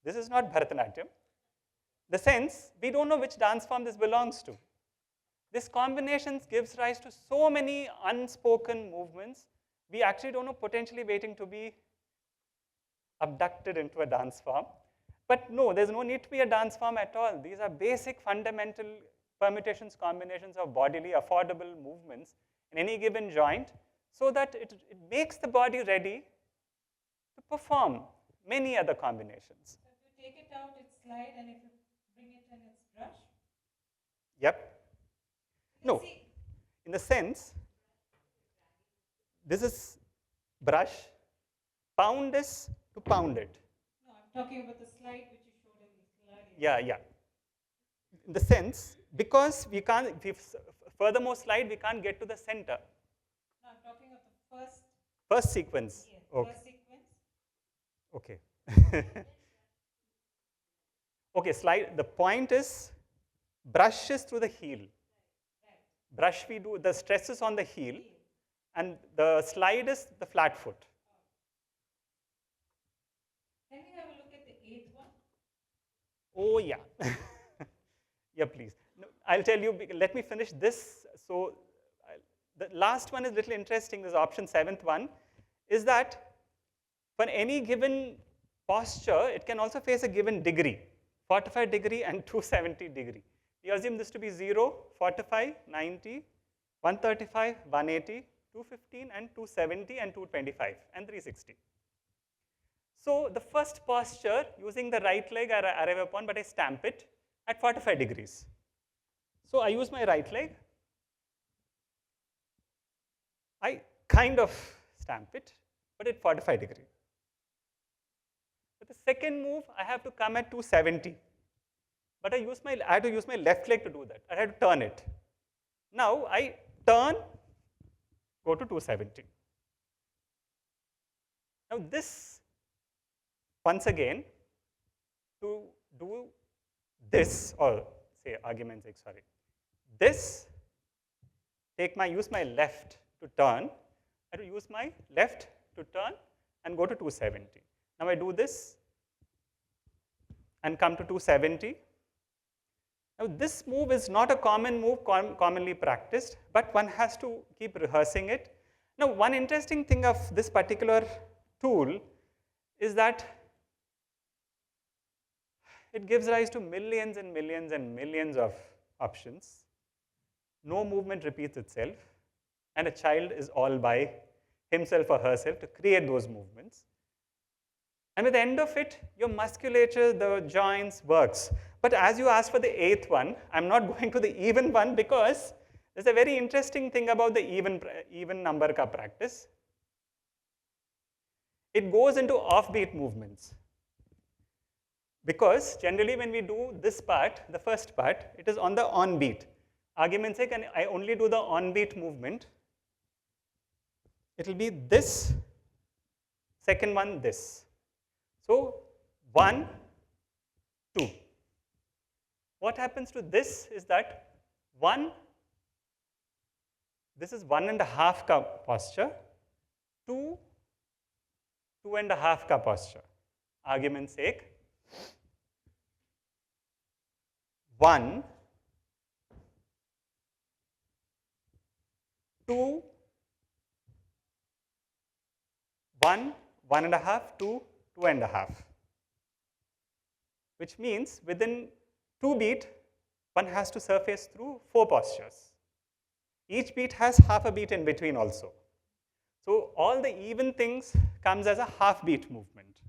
This is not Bharatanatyam. The sense, we don't know which dance form this belongs to. This combinations gives rise to so many unspoken movements. We actually don't know, potentially waiting to be abducted into a dance form. But no, there's no need to be a dance form at all. These are basic fundamental permutations, combinations of bodily affordable movements in any given joint so that it makes the body ready to perform many other combinations. So if you take it out, it's slide, and if you bring it in, it's brush? Yep. No, in the sense, this is brush, pound is to pound it. No, I'm talking about the slide which you showed in the slide. Yeah. In the sense, because we can't, if furthermore slide, we can't get to the center. No, I'm talking of the First sequence. yes, Okay. first sequence. Okay. Okay, slide. The point is, Brush is through the heel. Brush, we do, the stress is on the heel, and the slide is the flat foot. Can we have a look at the eighth one? Oh, yeah. Yeah, please. No, I'll tell you, let me finish this. So, the last one is a little interesting. This option, seventh one, is that for any given posture, it can also face a given degree, 45 degree and 270 degree. We assume this to be 0, 45, 90, 135, 180, 215, and 270, and 225, and 360. So the first posture, using the right leg I arrive upon, but I stamp it at 45 degrees. So I use my right leg. I kind of stamp it, but at 45 degree. With the second move, I have to come at 270. But I had to use my left leg to do that. I had to turn it. Now I turn, go to 270. Now this, once again, to do this, or say argument's sake, sorry, this, use my left to turn, I have to use my left to turn and go to 270. Now I do this and come to 270. Now this move is not a common move commonly practiced, but one has to keep rehearsing it. Now one interesting thing of this particular tool is that it gives rise to millions and millions and millions of options. No movement repeats itself, and a child is all by himself or herself to create those movements. And at the end of it, your musculature, the joints works. But as you asked for the eighth one, I'm not going to the even one because there's a very interesting thing about the even number ka practice. It goes into offbeat movements. Because generally when we do this part, the first part, it is on the on beat. Argument's sake, and I only do the on beat movement. It will be this, second one this. So 1, 2. What happens to this is that this is 1.5 ka posture, 2, 2.5 ka posture. Argument's sake, 1, 2, 1, 1.5, 2, 2.5. Which means within 2 beat, one has to surface through 4 postures. Each beat has half a beat in between also. So all the even things comes as a half beat movement,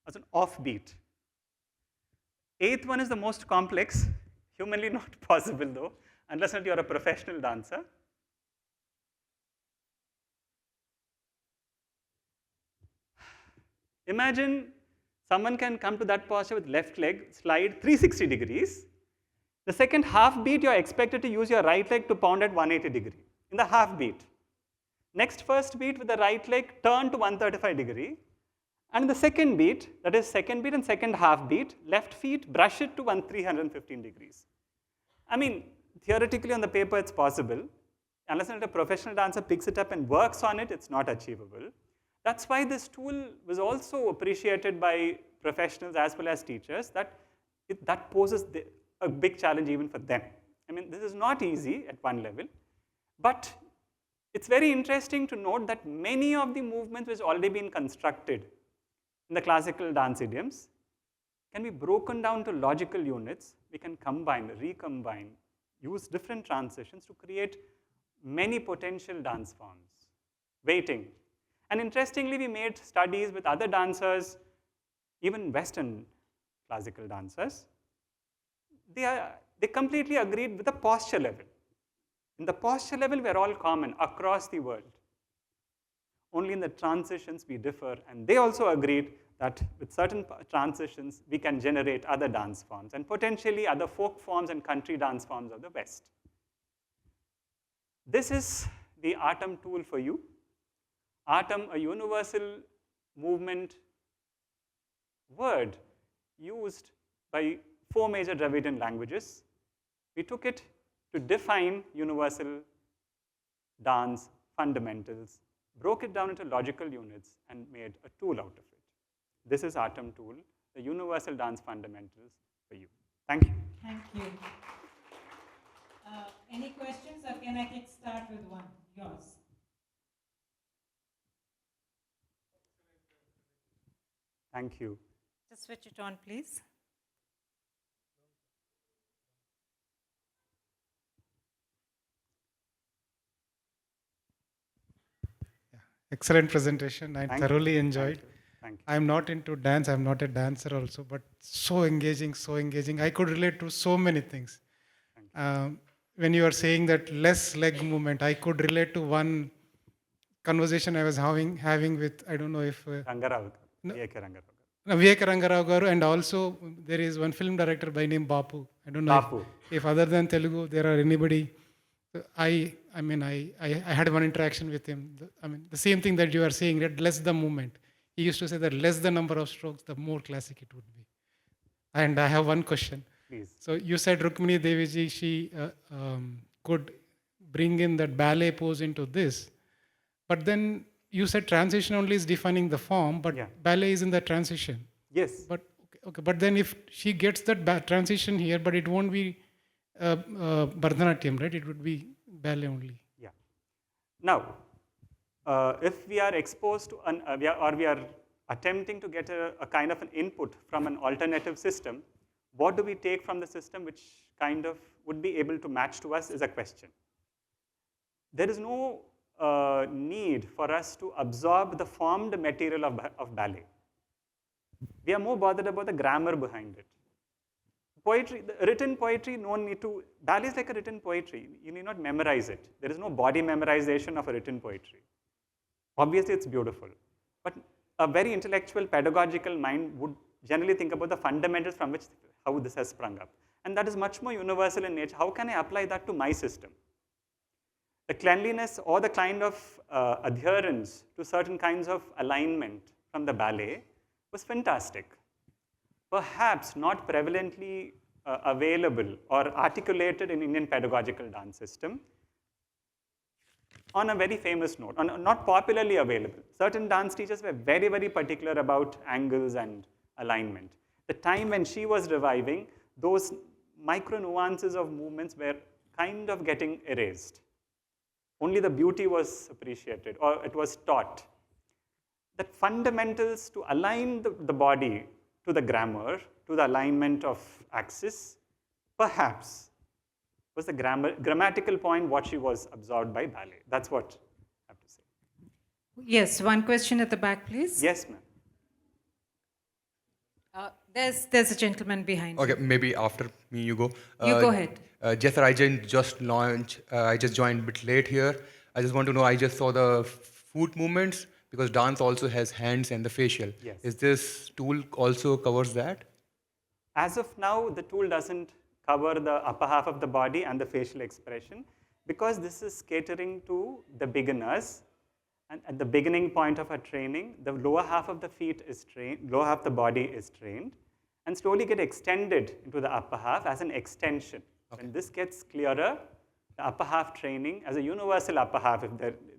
as an off beat. Eighth one is the most complex, humanly not possible though, unless not you're a professional dancer. Imagine someone can come to that posture with left leg, slide 360 degrees. The second half beat, you're expected to use your right leg to pound at 180 degree in the half beat. Next first beat with the right leg, turn to 135 degree. And in the second beat, that is second beat and second half beat, left feet, brush it to 315 degrees. I mean, theoretically on the paper it's possible. Unless a professional dancer picks it up and works on it, it's not achievable. That's why this tool was also appreciated by professionals as well as teachers, that that poses a big challenge even for them. I mean, this is not easy at one level, but it's very interesting to note that many of the movements which have already been constructed in the classical dance idioms can be broken down to logical units. We can combine, recombine, use different transitions to create many potential dance forms. Waiting. And interestingly, we made studies with other dancers, even Western classical dancers. They completely agreed with the posture level. In the posture level, we are all common across the world. Only in the transitions we differ, and they also agreed that with certain transitions, we can generate other dance forms and potentially other folk forms and country dance forms of the West. This is the ATAM tool for you. ATAM, a universal movement word used by 4 major Dravidian languages. We took it to define universal dance fundamentals, broke it down into logical units, and made a tool out of it. This is ATAM tool, the universal dance fundamentals for you. Thank you. Thank you. Any questions, or can I start with one? Yours. Thank you. Just switch it on, please. Excellent presentation. I thoroughly enjoyed. Thank you. I'm not into dance. I'm not a dancer also, but so engaging, so engaging. I could relate to so many things. When you are saying that less leg movement, I could relate to one conversation I was having with, I don't know if... Rangarao. V.A.K. Rangarao. V.A.K. Rangarao garu, and also there is one film director by name Bapu. I don't know if other than Telugu there are anybody. I had one interaction with him. The same thing that you are saying, that less the movement. He used to say that less the number of strokes, the more classic it would be. And I have one question. Please. So you said Rukmini Deviji, she could bring in that ballet pose into this. But then you said transition only is defining the form, but ballet is in the transition. Yes. But okay. But then if she gets that transition here, but it won't be Bharatanatyam, right? It would be ballet only. Yeah. Now, if we are exposed to we are attempting to get a kind of an input from an alternative system, what do we take from the system which kind of would be able to match to us is a question. There is no need for us to absorb the formed material of ballet. We are more bothered about the grammar behind it. Poetry, written poetry, no need to, ballet is like a written poetry. You need not memorize it. There is no body memorization of a written poetry. Obviously, it's beautiful. But a very intellectual, pedagogical mind would generally think about the fundamentals from which, how this has sprung up. And that is much more universal in nature. How can I apply that to my system? The cleanliness or the kind of adherence to certain kinds of alignment from the ballet was fantastic. Perhaps not prevalently available or articulated in Indian pedagogical dance system. On a very famous note, not popularly available. Certain dance teachers were very, very particular about angles and alignment. The time when she was reviving, those micro nuances of movements were kind of getting erased. Only the beauty was appreciated, or it was taught. That fundamentals to align the body to the grammar, to the alignment of axis, perhaps was the grammatical point what she was absorbed by ballet. That's what I have to say. Yes, one question at the back, please. Yes, ma'am. There's a gentleman behind. Okay, maybe after me you go. You go ahead. Yes, sir, I just launched. I just joined a bit late here. I just want to know. I just saw the foot movements because dance also has hands and the facial. Yes. Is this tool also covers that? As of now, the tool doesn't cover the upper half of the body and the facial expression because this is catering to the beginners. And at the beginning point of our training, the lower half of the feet is trained, lower half of the body is trained, and slowly get extended into the upper half as an extension. Okay. When this gets clearer, the upper half training as a universal upper half, if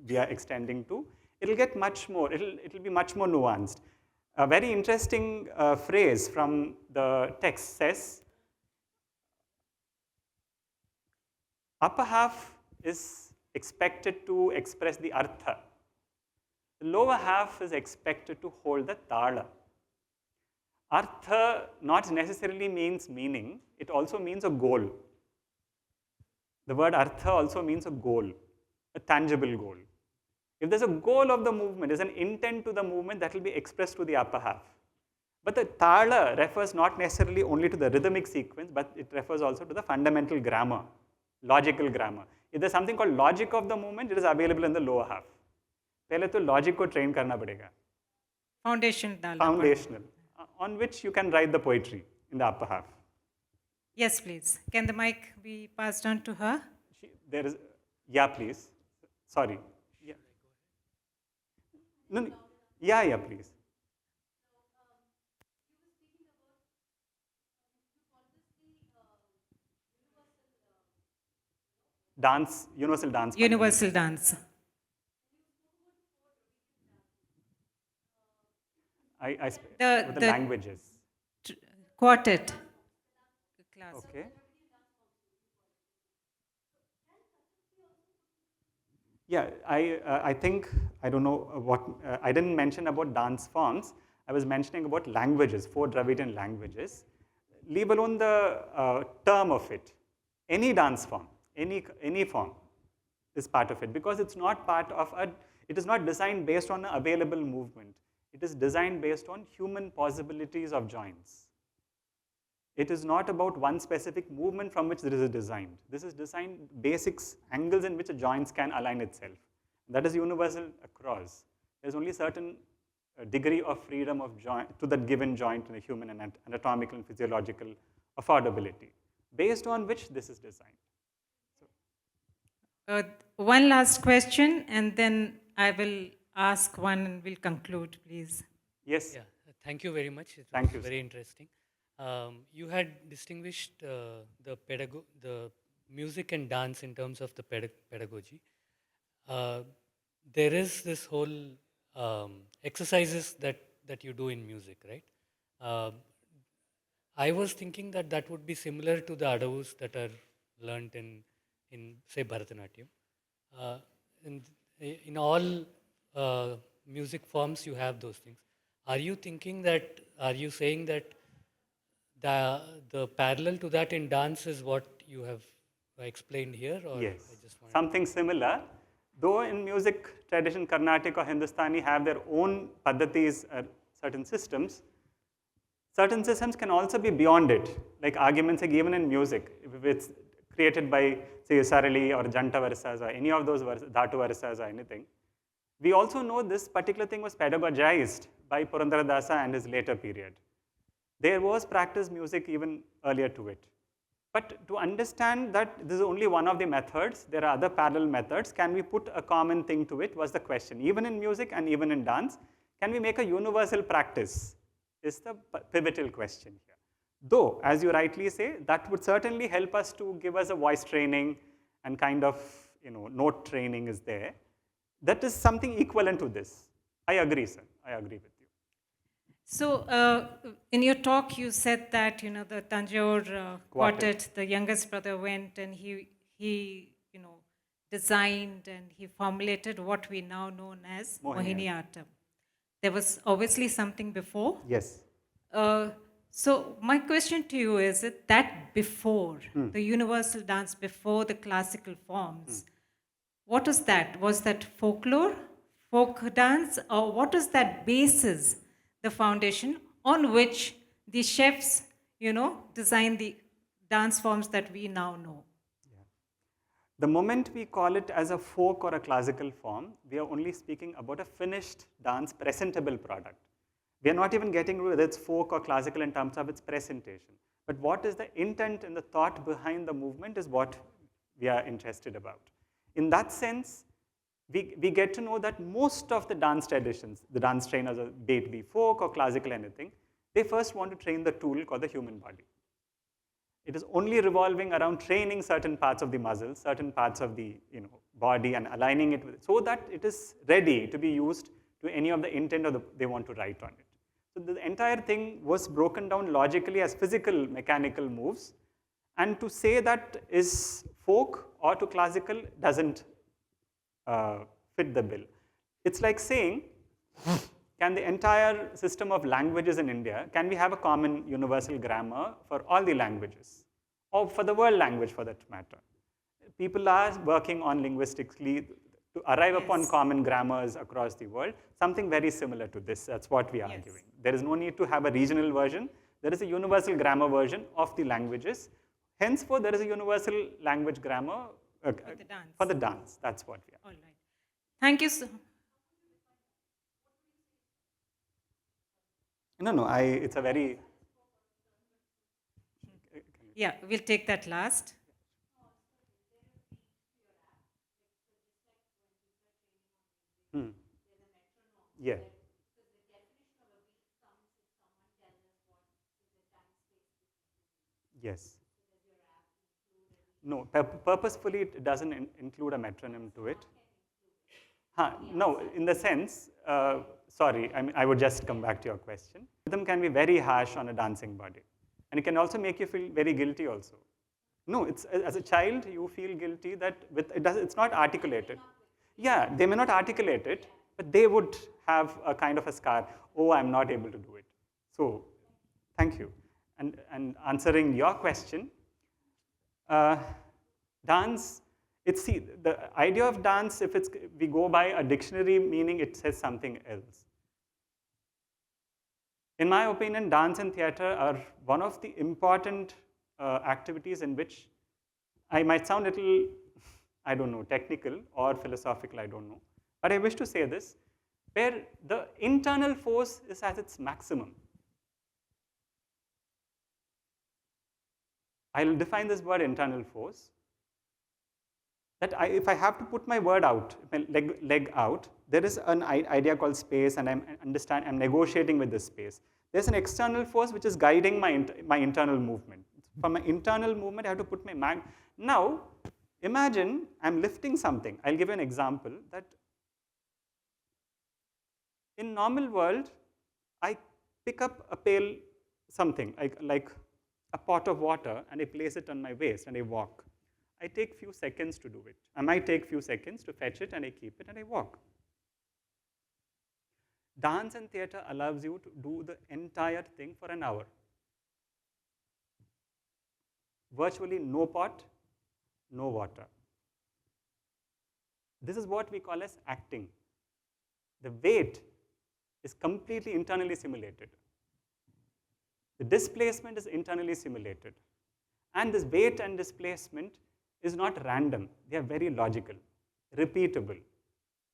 we are extending to, it'll get much more, it'll be much more nuanced. A very interesting phrase from the text says, upper half is expected to express the artha. The lower half is expected to hold the tala. Artha not necessarily means meaning, it also means a goal. The word artha also means a goal, a tangible goal. If there's a goal of the movement, there's an intent to the movement that will be expressed to the upper half. But the tala refers not necessarily only to the rhythmic sequence, but it refers also to the fundamental grammar, logical grammar. If there's something called logic of the movement, it is available in the lower half. पहले तो logic को train करना पड़ेगा. Foundational, on which you can write the poetry in the upper half. Yes, please. Can the mic be passed on to her? Yeah, please. Sorry. Yeah. No, yeah, please. dance, universal dance. Universal dance. With the The languages. quartet class. Okay. Yeah, I think, I don't know what, I didn't mention about dance forms. I was mentioning about languages, 4 Dravidian languages. Leave alone the term of it. Any dance form, any form is part of it because it's not part of it is not designed based on available movement. It is designed based on human possibilities of joints. It is not about one specific movement from which this is designed. This is designed basics, angles in which a joints can align itself. That is universal across. There's only certain degree of freedom of joint to that given joint in a human anatomical and physiological affordability, based on which this is designed. One last question, and then I will ask one and we'll conclude, please. Yes. Yeah, thank you very much. It Thank was you, very interesting. You had distinguished the music and dance in terms of the pedagogy. There is this whole exercises that you do in music, right? Um I was thinking that that would be similar to the adavus that are learnt in say Bharatanatyam. Uh, in, in all music forms, you have those things. Are you thinking that? Are you saying that the parallel to that in dance is what you have explained here, or Yes, I just wanted something similar. Though in music tradition, Carnatic or Hindustani have their own paddhatis, certain systems. Certain systems can also be beyond it, like arguments like even in music, if it's created by, say, Sarali or Janta Varsas or any of those Dhatu Varsas or anything. We also know this particular thing was pedagogized by Purandaradasa and his later period. There was practice music even earlier to it. But to understand that this is only one of the methods, there are other parallel methods, can we put a common thing to it was the question. Even in music and even in dance, can we make a universal practice is the pivotal question here. Though, as you rightly say, that would certainly help us to give us a voice training and kind of, note training is there. That is something equivalent to this. I agree, sir. I agree with you. So, in your talk, you said that the Tanjore quartet, the youngest brother went and he designed and he formulated what we now known as Mohiniyattam. There was obviously something before. Yes. So my question to you is that before the universal dance, before the classical forms, what was that? Was that folklore, folk dance, or what was that basis, the foundation on which the chefs, designed the dance forms that we now know? The moment we call it as a folk or a classical form, we are only speaking about a finished dance presentable product. We are not even getting whether it's folk or classical in terms of its presentation. But what is the intent and the thought behind the movement is what we are interested about. In that sense, we get to know that most of the dance traditions, the dance trainers, be it be folk or classical anything, they first want to train the tool called the human body. It is only revolving around training certain parts of the muscles, certain parts of the body and aligning it with, so that it is ready to be used to any of the intent they want to write on it. So the entire thing was broken down logically as physical mechanical moves, and to say that is folk or to classical doesn't fit the bill. It's like saying, can the entire system of languages in India, can we have a common universal grammar for all the languages? Or for the world language for that matter? People are working on linguistically to arrive upon common grammars across the world, something very similar to this. That's what we are arguing. There is no need to have a regional version. There is a universal grammar version of the languages. Henceforth, there is a universal language grammar for the dance. That's what we are. All right. Thank you so No, it's a very... Yeah, we'll take that last. Yeah. Yes. No, purposefully it doesn't include a metronome to it. No, in the sense, sorry, I mean, I would just come back to your question. Rhythm can be very harsh on a dancing body. And it can also make you feel very guilty also. No, it's as a child, you feel guilty that it's not articulated. Yeah, they may not articulate it, but they would have a kind of a scar. Oh, I'm not able to do it. So, thank you. And answering your question, dance, the idea of dance, if we go by a dictionary meaning, it says something else. In my opinion, dance and theater are one of the important activities in which I might sound a little, I don't know, technical or philosophical, I don't know. But I wish to say this, where the internal force is at its maximum. I'll define this word internal force. That if I have to put my word out, my leg out, there is an idea called space, and I'm negotiating with this space. There's an external force which is guiding my internal movement. For my internal movement, I have to put my Now, imagine I'm lifting something. I'll give you an example that in normal world, I pick up a pail something, like a pot of water, and I place it on my waist and I walk. I take few seconds to do it. I might take few seconds to fetch it and I keep it and I walk. Dance and theater allows you to do the entire thing for an hour. Virtually no pot, no water. This is what we call as acting. The weight is completely internally simulated. The displacement is internally simulated. And this weight and displacement is not random. They are very logical, repeatable.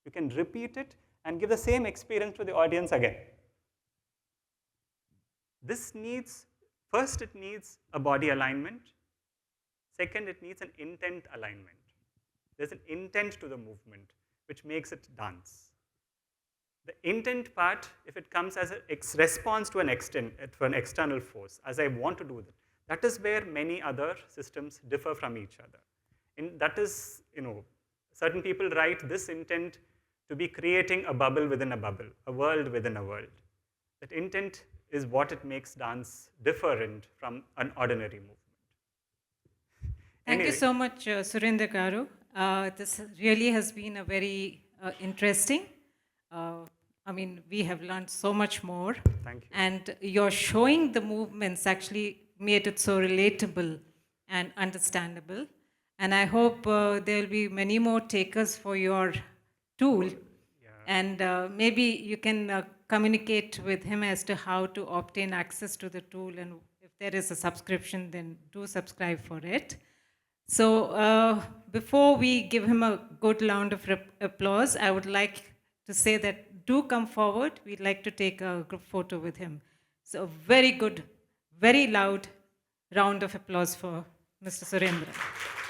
You can repeat it and give the same experience to the audience again. This needs, first it needs a body alignment. Second, it needs an intent alignment. There's an intent to the movement, which makes it dance. The intent part, if it comes as a response to an external force, as I want to do that is where many other systems differ from each other. And that is, certain people write this intent to be creating a bubble within a bubble, a world within a world. That intent is what it makes dance different from an ordinary movement. Thank you so much, Surendra Garu. This really has been a very interesting. We have learned so much more. Thank you. And your showing the movements actually made it so relatable and understandable. And I hope there will be many more takers for your tool. Yeah. And maybe you can communicate with him as to how to obtain access to the tool. And if there is a subscription, then do subscribe for it. So before we give him a good round of applause, I would like to say that do come forward. We'd like to take a group photo with him. So very good, very loud round of applause for Mr. Surendran.